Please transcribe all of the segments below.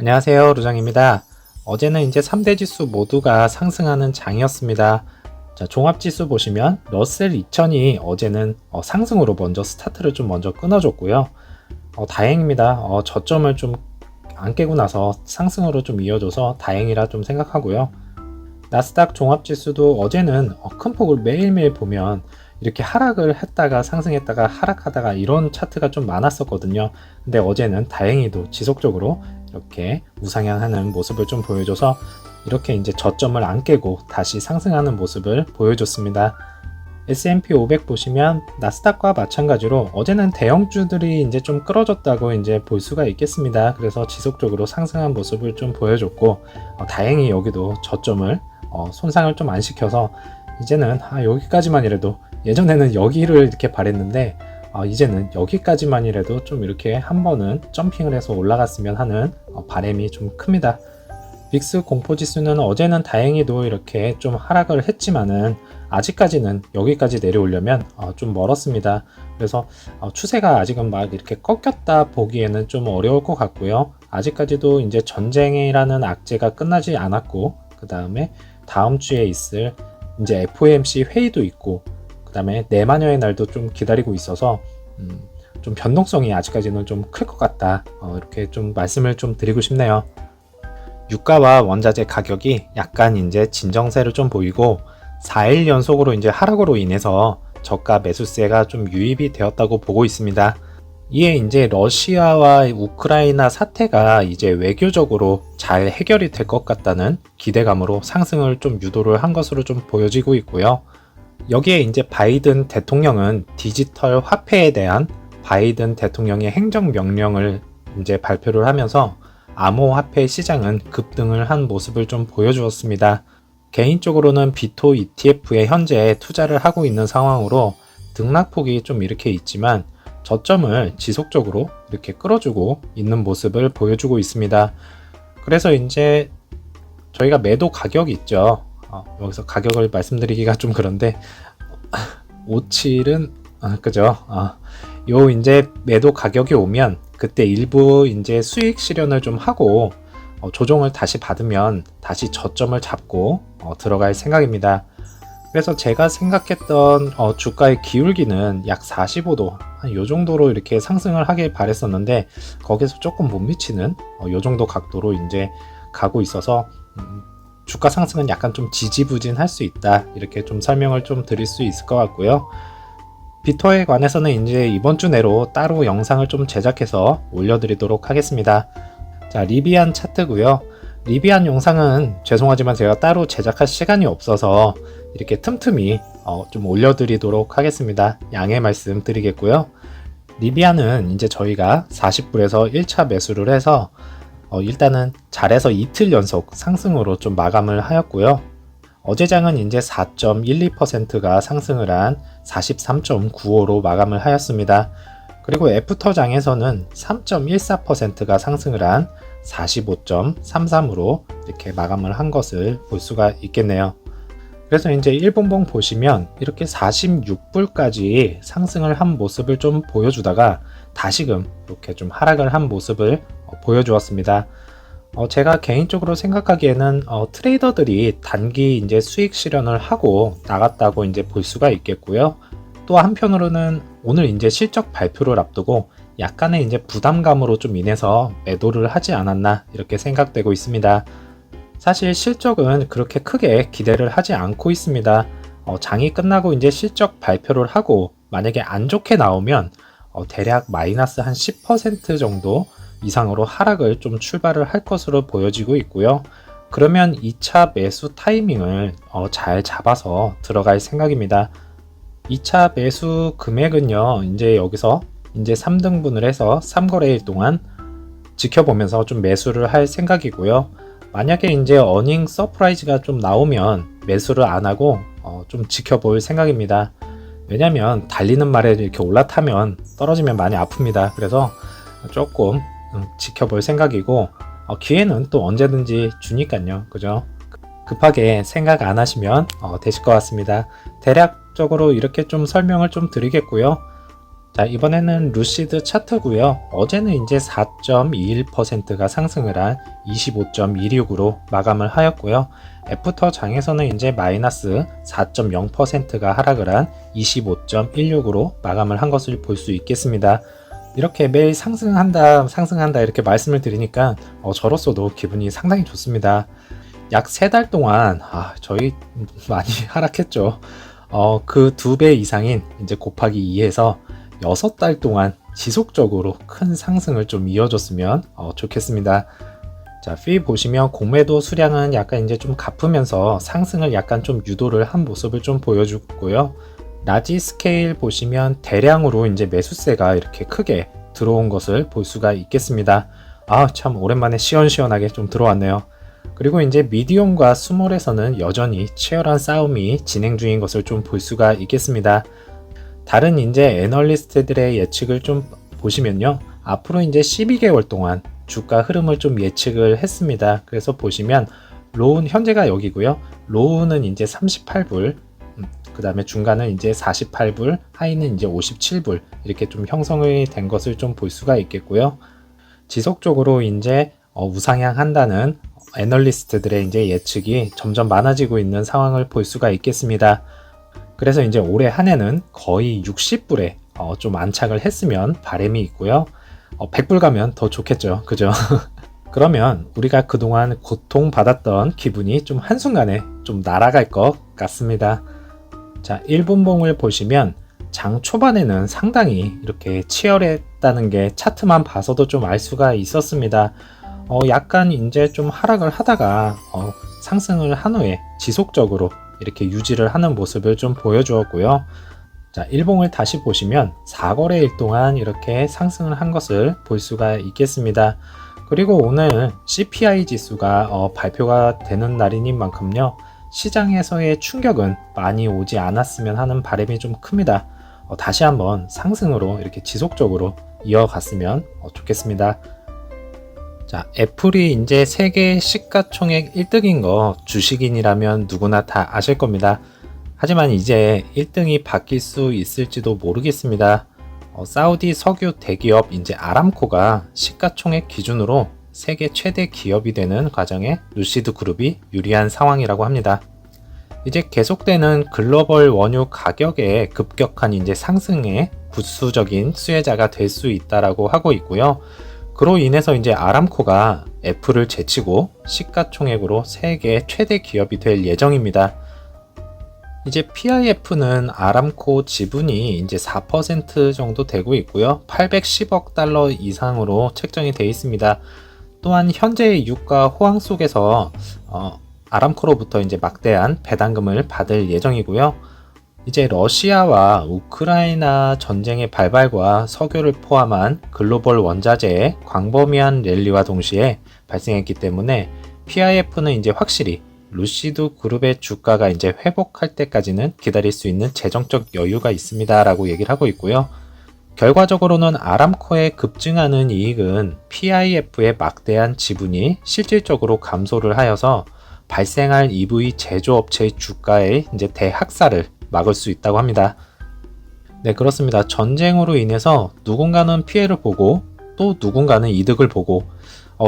안녕하세요, 루장입니다. 어제는 이제 3대 지수 모두가 상승하는 장이었습니다. 자, 종합지수 보시면 러셀 2000이 어제는 상승으로 먼저 스타트를 좀 먼저 끊어줬고요. 다행입니다. 저점을 좀 안 깨고 나서 상승으로 좀 이어져서 다행이라 좀 생각하고요. 나스닥 종합지수도 어제는 큰 폭을 매일매일 보면 이렇게 하락을 했다가 상승했다가 하락하다가 이런 차트가 좀 많았었거든요. 근데 어제는 다행히도 지속적으로 이렇게 우상향하는 모습을 좀 보여줘서 이렇게 이제 저점을 안 깨고 다시 상승하는 모습을 보여줬습니다. S&P 500 보시면 나스닥과 마찬가지로 어제는 대형주들이 이제 좀 끌어줬다고 이제 볼 수가 있겠습니다. 그래서 지속적으로 상승한 모습을 좀 보여줬고 다행히 여기도 저점을 손상을 좀 안 시켜서 이제는 여기까지만이라도 예전에는 여기를 이렇게 바랬는데 이제는 여기까지만이라도 좀 이렇게 한 번은 점핑을 해서 올라갔으면 하는 바람이 좀 큽니다. 빅스 공포지수는 어제는 다행히도 이렇게 좀 하락을 했지만은 아직까지는 여기까지 내려오려면 좀 멀었습니다. 그래서 추세가 아직은 막 이렇게 꺾였다 보기에는 좀 어려울 것 같고요. 아직까지도 이제 전쟁이라는 악재가 끝나지 않았고 그 다음에 다음 주에 있을 이제 FOMC 회의도 있고 그 다음에 내마녀의 날도 좀 기다리고 있어서 좀 변동성이 아직까지는 좀 클 것 같다. 이렇게 좀 말씀을 좀 드리고 싶네요. 유가와 원자재 가격이 약간 이제 진정세를 좀 보이고 4일 연속으로 이제 하락으로 인해서 저가 매수세가 좀 유입이 되었다고 보고 있습니다. 이에 이제 러시아와 우크라이나 사태가 이제 외교적으로 잘 해결이 될 것 같다는 기대감으로 상승을 좀 유도를 한 것으로 좀 보여지고 있고요. 여기에 이제 바이든 대통령은 디지털 화폐에 대한 바이든 대통령의 행정명령을 이제 발표를 하면서 암호화폐 시장은 급등을 한 모습을 좀 보여주었습니다. 개인적으로는 비토 ETF에 현재 투자를 하고 있는 상황으로 등락폭이 좀 이렇게 있지만 저점을 지속적으로 이렇게 끌어주고 있는 모습을 보여주고 있습니다. 그래서 이제 저희가 매도 가격이 있죠. 여기서 가격을 말씀드리기가 좀 그런데 57은 그죠? 요 이제 매도 가격이 오면 그때 일부 이제 수익 실현을 좀 하고 조정을 다시 받으면 다시 저점을 잡고 들어갈 생각입니다. 그래서 제가 생각했던 주가의 기울기는 약 45도 요 정도로 이렇게 상승을 하길 바랬었는데 거기서 조금 못 미치는 요 정도 각도로 이제 가고 있어서 주가 상승은 약간 좀 지지부진할 수 있다 이렇게 좀 설명을 좀 드릴 수 있을 것 같고요. 비토에 관해서는 이제 이번 주 내로 따로 영상을 좀 제작해서 올려드리도록 하겠습니다. 자, 리비안 차트고요. 리비안 영상은 죄송하지만 제가 따로 제작할 시간이 없어서 이렇게 틈틈이 좀 올려드리도록 하겠습니다. 양해 말씀 드리겠고요. 리비안은 이제 저희가 40불에서 1차 매수를 해서 일단은 잘해서 이틀 연속 상승으로 좀 마감을 하였고요. 어제 장은 이제 4.12%가 상승을 한 43.95로 마감을 하였습니다. 그리고 애프터 장에서는 3.14%가 상승을 한 45.33으로 이렇게 마감을 한 것을 볼 수가 있겠네요. 그래서 이제 일본봉 보시면 이렇게 46불까지 상승을 한 모습을 좀 보여주다가 다시금 이렇게 좀 하락을 한 모습을 보여주었습니다. 제가 개인적으로 생각하기에는 트레이더들이 단기 이제 수익 실현을 하고 나갔다고 이제 볼 수가 있겠고요. 또 한편으로는 오늘 이제 실적 발표를 앞두고 약간의 이제 부담감으로 좀 인해서 매도를 하지 않았나 이렇게 생각되고 있습니다. 사실 실적은 그렇게 크게 기대를 하지 않고 있습니다. 장이 끝나고 이제 실적 발표를 하고 만약에 안 좋게 나오면 대략 마이너스 한 10% 정도 이상으로 하락을 좀 출발을 할 것으로 보여지고 있고요. 그러면 2차 매수 타이밍을 잘 잡아서 들어갈 생각입니다. 2차 매수 금액은요, 이제 여기서 이제 3등분을 해서 3거래일 동안 지켜보면서 좀 매수를 할 생각이고요. 만약에 이제 어닝 서프라이즈가 좀 나오면 매수를 안 하고 좀 지켜볼 생각입니다. 왜냐면 달리는 말에 이렇게 올라타면 떨어지면 많이 아픕니다. 그래서 조금 지켜볼 생각이고 기회는 또 언제든지 주니까요. 그죠? 급하게 생각 안 하시면 되실 것 같습니다. 대략적으로 이렇게 좀 설명을 좀 드리겠고요. 자, 이번에는 루시드 차트고요. 어제는 이제 4.21%가 상승을 한 25.26으로 마감을 하였고요. 애프터 장에서는 이제 마이너스 4.0%가 하락을 한 25.16으로 마감을 한 것을 볼 수 있겠습니다. 이렇게 매일 상승한다 이렇게 말씀을 드리니까 저로서도 기분이 상당히 좋습니다. 약 3달 동안 저희 많이 하락했죠. 그 2배 이상인 이제 곱하기 2해서 6달 동안 지속적으로 큰 상승을 좀 이어줬으면 좋겠습니다. 자, 피 보시면 공매도 수량은 약간 이제 좀 갚으면서 상승을 약간 좀 유도를 한 모습을 좀 보여주고요. 라지 스케일 보시면 대량으로 이제 매수세가 이렇게 크게 들어온 것을 볼 수가 있겠습니다. 참 오랜만에 시원시원하게 좀 들어왔네요. 그리고 이제 미디움과 스몰에서는 여전히 치열한 싸움이 진행 중인 것을 좀 볼 수가 있겠습니다. 다른 이제 애널리스트들의 예측을 좀 보시면요. 앞으로 이제 12개월 동안 주가 흐름을 좀 예측을 했습니다. 그래서 보시면 로우는 현재가 여기고요. 로우는 이제 38불, 그 다음에 중간은 이제 48불, 하이는 이제 57불 이렇게 좀 형성이 된 것을 좀 볼 수가 있겠고요. 지속적으로 이제 우상향한다는 애널리스트들의 이제 예측이 점점 많아지고 있는 상황을 볼 수가 있겠습니다. 그래서 이제 올해 한 해는 거의 60불에 좀 안착을 했으면 바람이 있고요. 100불 가면 더 좋겠죠. 그죠? 그러면 우리가 그동안 고통받았던 기분이 좀 한순간에 좀 날아갈 것 같습니다. 자, 1분봉을 보시면 장 초반에는 상당히 이렇게 치열했다는 게 차트만 봐서도 좀 알 수가 있었습니다. 약간 이제 좀 하락을 하다가 상승을 한 후에 지속적으로 이렇게 유지를 하는 모습을 좀 보여주었고요. 자, 일봉을 다시 보시면 4거래일 동안 이렇게 상승을 한 것을 볼 수가 있겠습니다. 그리고 오늘 CPI 지수가 발표가 되는 날이니 만큼요. 시장에서의 충격은 많이 오지 않았으면 하는 바람이 좀 큽니다. 다시 한번 상승으로 이렇게 지속적으로 이어갔으면 좋겠습니다. 자, 애플이 이제 세계 시가총액 1등인 거 주식인이라면 누구나 다 아실 겁니다. 하지만 이제 1등이 바뀔 수 있을지도 모르겠습니다. 사우디 석유 대기업 이제 아람코가 시가총액 기준으로 세계 최대 기업이 되는 과정에 루시드 그룹이 유리한 상황이라고 합니다. 이제 계속되는 글로벌 원유 가격의 급격한 이제 상승에 부수적인 수혜자가 될 수 있다라고 하고 있고요. 그로 인해서 이제 아람코가 애플을 제치고 시가총액으로 세계 최대 기업이 될 예정입니다. 이제 PIF는 아람코 지분이 이제 4% 정도 되고 있고요. 810억 달러 이상으로 책정이 되어 있습니다. 또한 현재의 유가 호황 속에서 아람코로부터 이제 막대한 배당금을 받을 예정이고요. 이제 러시아와 우크라이나 전쟁의 발발과 석유를 포함한 글로벌 원자재의 광범위한 랠리와 동시에 발생했기 때문에 PIF는 이제 확실히 루시드 그룹의 주가가 이제 회복할 때까지는 기다릴 수 있는 재정적 여유가 있습니다라고 얘기를 하고 있고요. 결과적으로는 아람코의 급증하는 이익은 PIF의 막대한 지분이 실질적으로 감소를 하여서 발생할 EV 제조업체의 주가의 이제 대학살을 막을 수 있다고 합니다. 네, 그렇습니다. 전쟁으로 인해서 누군가는 피해를 보고 또 누군가는 이득을 보고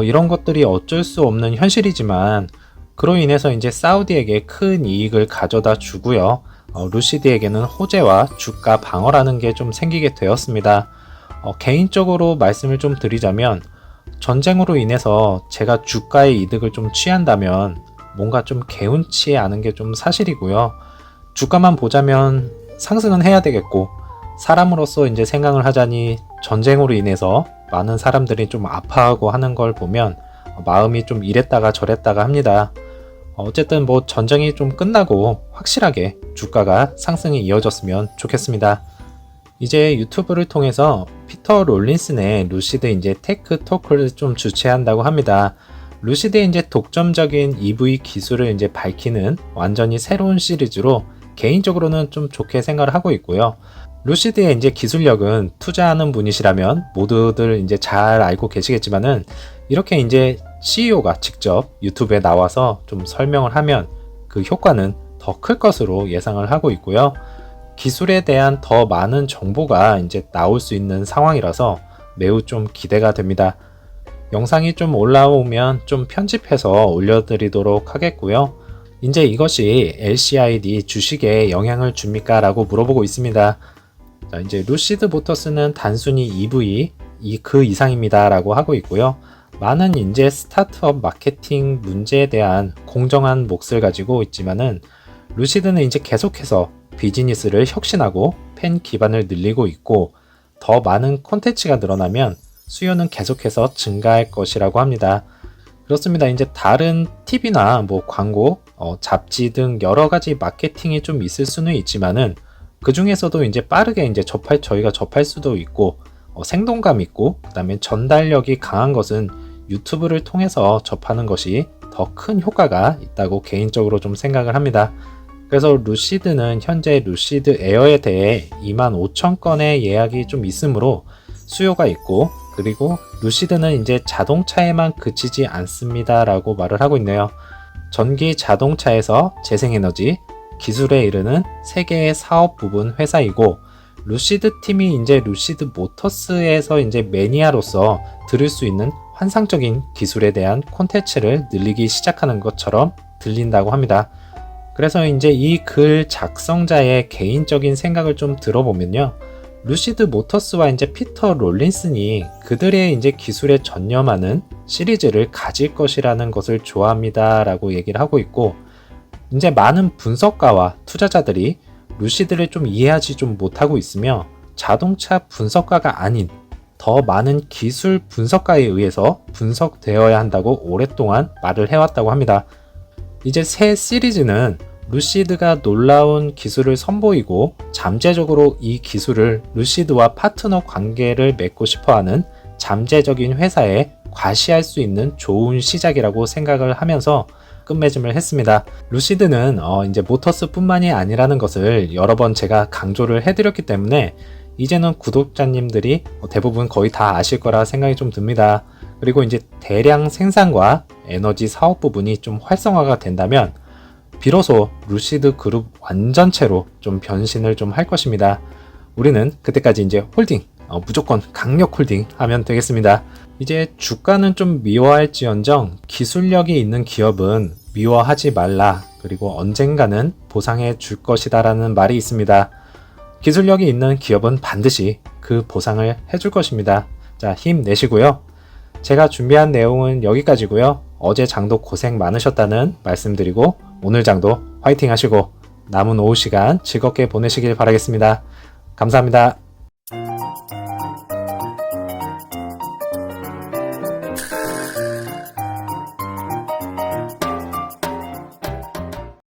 이런 것들이 어쩔 수 없는 현실이지만 그로 인해서 이제 사우디에게 큰 이익을 가져다 주고요. 루시드에게는 호재와 주가 방어라는 게 좀 생기게 되었습니다. 개인적으로 말씀을 좀 드리자면 전쟁으로 인해서 제가 주가의 이득을 좀 취한다면 뭔가 좀 개운치 않은 게 좀 사실이고요. 주가만 보자면 상승은 해야 되겠고 사람으로서 이제 생각을 하자니 전쟁으로 인해서 많은 사람들이 좀 아파하고 하는 걸 보면 마음이 좀 이랬다가 저랬다가 합니다. 어쨌든 뭐 전쟁이 좀 끝나고 확실하게 주가가 상승이 이어졌으면 좋겠습니다. 이제 유튜브를 통해서 피터 롤린슨의 루시드 이제 테크 토크를 좀 주최한다고 합니다. 루시드의 이제 독점적인 EV 기술을 이제 밝히는 완전히 새로운 시리즈로 개인적으로는 좀 좋게 생각을 하고 있고요. 루시드의 이제 기술력은 투자하는 분이시라면 모두들 이제 잘 알고 계시겠지만은 이렇게 이제 CEO가 직접 유튜브에 나와서 좀 설명을 하면 그 효과는 더 클 것으로 예상을 하고 있고요. 기술에 대한 더 많은 정보가 이제 나올 수 있는 상황이라서 매우 좀 기대가 됩니다. 영상이 좀 올라오면 좀 편집해서 올려드리도록 하겠고요. 이제 이것이 LCID 주식에 영향을 줍니까? 라고 물어보고 있습니다. 자, 이제 루시드 모터스는 단순히 EV 그 이상입니다. 라고 하고 있고요. 많은 이제 스타트업 마케팅 문제에 대한 공정한 몫을 가지고 있지만은 루시드는 이제 계속해서 비즈니스를 혁신하고 팬 기반을 늘리고 있고 더 많은 콘텐츠가 늘어나면 수요는 계속해서 증가할 것이라고 합니다. 그렇습니다. 이제 다른 TV나 뭐 광고, 잡지 등 여러 가지 마케팅이 좀 있을 수는 있지만은 그 중에서도 이제 빠르게 이제 저희가 접할 수도 있고 생동감 있고 그다음에 전달력이 강한 것은 유튜브를 통해서 접하는 것이 더 큰 효과가 있다고 개인적으로 좀 생각을 합니다. 그래서 루시드는 현재 루시드 에어에 대해 25,000건의 예약이 좀 있으므로 수요가 있고 그리고 루시드는 이제 자동차에만 그치지 않습니다 라고 말을 하고 있네요. 전기 자동차에서 재생에너지, 기술에 이르는 세계의 사업 부분 회사이고 루시드 팀이 이제 루시드 모터스에서 이제 매니아로서 들을 수 있는 환상적인 기술에 대한 콘텐츠를 늘리기 시작하는 것처럼 들린다고 합니다. 그래서 이제 이 글 작성자의 개인적인 생각을 좀 들어보면요. 루시드 모터스와 이제 피터 롤린슨이 그들의 이제 기술에 전념하는 시리즈를 가질 것이라는 것을 좋아합니다 라고 얘기를 하고 있고 이제 많은 분석가와 투자자들이 루시드를 좀 이해하지 좀 못하고 있으며 자동차 분석가가 아닌 더 많은 기술 분석가에 의해서 분석되어야 한다고 오랫동안 말을 해왔다고 합니다. 이제 새 시리즈는 루시드가 놀라운 기술을 선보이고 잠재적으로 이 기술을 루시드와 파트너 관계를 맺고 싶어하는 잠재적인 회사에 과시할 수 있는 좋은 시작이라고 생각을 하면서 끝맺음을 했습니다. 루시드는 이제 모터스뿐만이 아니라는 것을 여러 번 제가 강조를 해드렸기 때문에 이제는 구독자님들이 대부분 거의 다 아실 거라 생각이 좀 듭니다. 그리고 이제 대량 생산과 에너지 사업 부분이 좀 활성화가 된다면 비로소 루시드 그룹 완전체로 좀 변신을 좀 할 것입니다. 우리는 그때까지 이제 홀딩, 무조건 강력 홀딩 하면 되겠습니다. 이제 주가는 좀 미워할지언정 기술력이 있는 기업은 미워하지 말라. 그리고 언젠가는 보상해 줄 것이다 라는 말이 있습니다. 기술력이 있는 기업은 반드시 그 보상을 해줄 것입니다. 자, 힘내시고요. 제가 준비한 내용은 여기까지고요. 어제 장도 고생 많으셨다는 말씀드리고 오늘 장도 화이팅 하시고 남은 오후 시간 즐겁게 보내시길 바라겠습니다. 감사합니다.